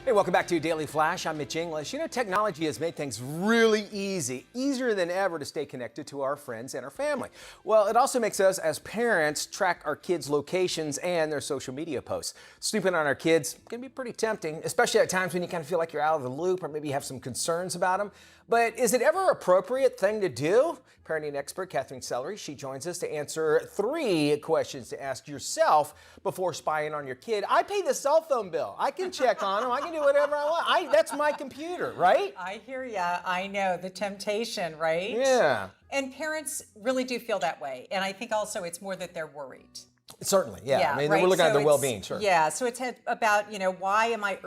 Hey, welcome back to Daily Flash. I'm Mitch English. You know, technology has made things really easy, easier than ever to stay connected to our friends and our family. Well, it also makes us, as parents, track our kids' locations and their social media posts. Snooping on our kids can be pretty tempting, especially at times when you kind of feel like you're out of the loop or maybe you have some concerns about them. But is it ever an appropriate thing to do? Parenting expert Katherine Sellery, she joins us to answer 3 questions to ask yourself before spying on your kid. I pay the cell phone bill. I can check on them. I can do whatever I want. That's my computer, right? I hear ya. I know the temptation, right? Yeah. And parents really do feel that way. And I think also it's more that they're worried. Certainly, yeah. I mean, right? we're looking So at the it's- well-being, sure. Yeah, so it's about, why am I,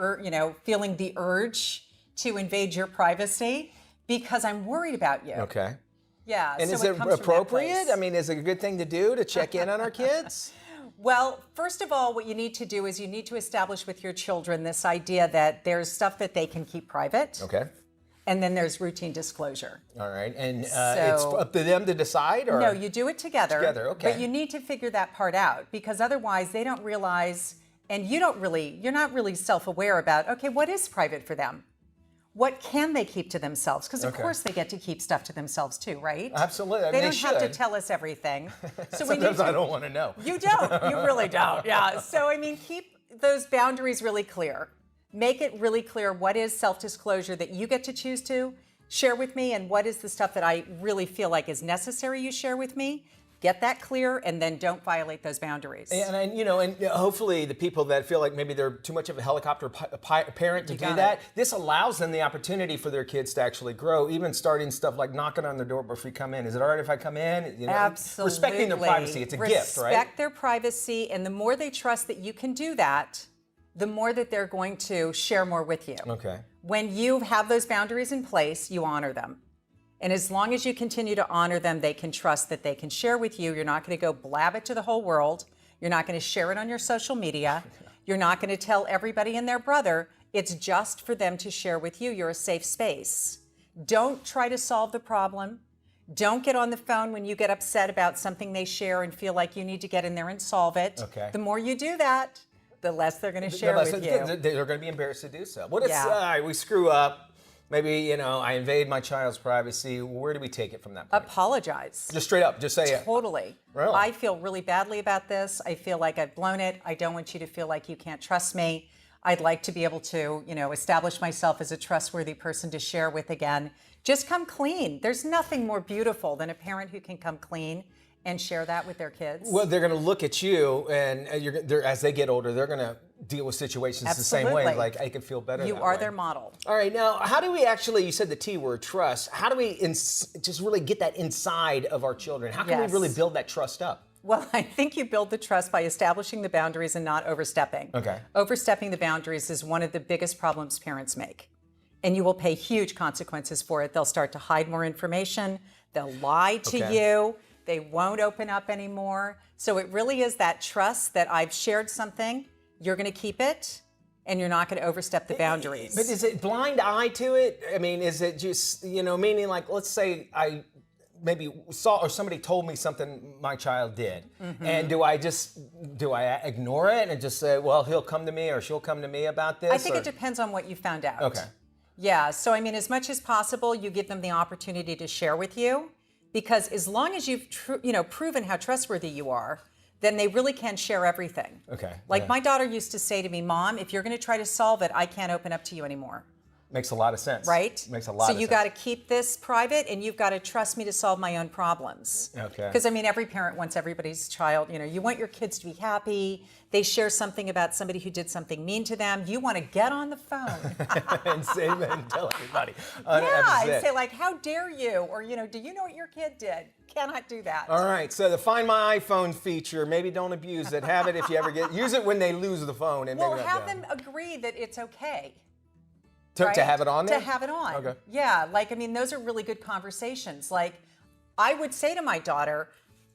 feeling the urge to invade your privacy? Because I'm worried about you. Okay. Yeah. And so is it comes from that appropriate? place. I mean, is it a good thing to do to check in on our kids? Well, first of all, what you need to do is you need to establish with your children this idea that there's stuff that they can keep private. Okay. And then there's routine disclosure. All right. And it's So- up to them to decide? Or? No, you do it together. Together, okay. But you need to figure that part out because otherwise they don't realize, and you're not really self-aware about, okay, what is private for them? What can they keep to themselves? Because of course they get to keep stuff to themselves too, right? Absolutely. I They mean, don't have to tell us everything. So Sometimes I don't want to know. You don't. You really don't. Yeah. So I mean, keep those boundaries really clear. Make it really clear what is self-disclosure that you get to choose to share with me and what is the stuff that I really feel like is necessary you share with me. Get that clear and then don't violate those boundaries. And hopefully the people that feel like maybe they're too much of a helicopter parent to do that, this allows them the opportunity for their kids to actually grow, even starting stuff like knocking on their door before you come in. Is it all right if I come in? Absolutely. Respecting their privacy. It's a gift, right? Respect their privacy, and the more they trust that you can do that, the more that they're going to share more with you. Okay. When you have those boundaries in place, you honor them. And as long as you continue to honor them, they can trust that they can share with you. You're not going to go blab it to the whole world. You're not going to share it on your social media. You're not going to tell everybody and their brother. It's just for them to share with you. You're a safe space. Don't try to solve the problem. Don't get on the phone when you get upset about something they share and feel like you need to get in there and solve it. Okay. The more you do that, the less they're going to share with you. They're going to be embarrassed to do so. What if we screw up? Maybe, I invade my child's privacy. Where do we take it from that point? Apologize. Just straight up, just say it. Totally. Really? I feel really badly about this. I feel like I've blown it. I don't want you to feel like you can't trust me. I'd like to be able to, establish myself as a trustworthy person to share with again. Just come clean. There's nothing more beautiful than a parent who can come clean and share that with their kids. Well, they're going to look at you, and as they get older, they're going to deal with situations the same way. Like, I can feel better. You are their model. All right, now, how do we actually, you said the T word, trust. How do we just really get that inside of our children? How can we really build that trust up? Well, I think you build the trust by establishing the boundaries and not overstepping. Okay. Overstepping the boundaries is one of the biggest problems parents make. And you will pay huge consequences for it. They'll start to hide more information. They'll lie to you. They won't open up anymore. So it really is that trust that I've shared something, you're going to keep it, and you're not going to overstep the boundaries. But is it blind eye to it? I mean, is it just, meaning like, let's say I maybe saw or somebody told me something my child did. Mm-hmm. And do I ignore it and just say, well, he'll come to me or she'll come to me about this? I think it depends on what you found out. Okay. Yeah, so I mean, as much as possible, you give them the opportunity to share with you. Because as long as you've proven how trustworthy you are, then they really can share everything. Okay. Like my daughter used to say to me, Mom, if you're going to try to solve it, I can't open up to you anymore. Makes a lot of sense. Right? Makes a lot of sense. So you got to keep this private and you've got to trust me to solve my own problems. Okay. Because I mean, every parent wants everybody's child, you want your kids to be happy. They share something about somebody who did something mean to them. You want to get on the phone. and tell everybody. And say like, how dare you? Or, do you know what your kid did? Cannot do that. All right, so the Find My iPhone feature, maybe don't abuse it. Have it if you ever use it when they lose the phone. And well, have them agree that it's okay. To have it on there? To have it on. Okay. Yeah, those are really good conversations. Like, I would say to my daughter,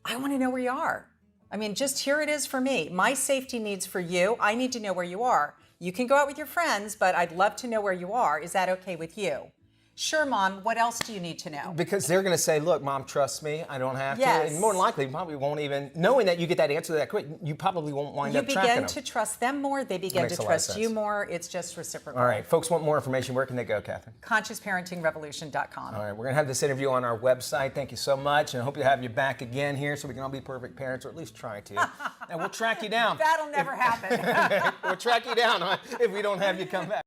I want to know where you are. I mean, just here it is for me. My safety needs for you. I need to know where you are. You can go out with your friends, but I'd love to know where you are. Is that okay with you? Sure, Mom, what else do you need to know? Because they're going to say, look, Mom trusts me, I don't have Yes. to. And more than likely, probably won't even, knowing that you get that answer that quick, you probably won't wind up tracking them. You begin to trust them more, they begin to trust you more. It's just reciprocal. All right, folks want more information. Where can they go, Catherine? ConsciousParentingRevolution.com. All right, we're going to have this interview on our website. Thank you so much, and I hope to have you back again here so we can all be perfect parents, or at least try to. And we'll track you down. That'll never happen. We'll track you down if we don't have you come back.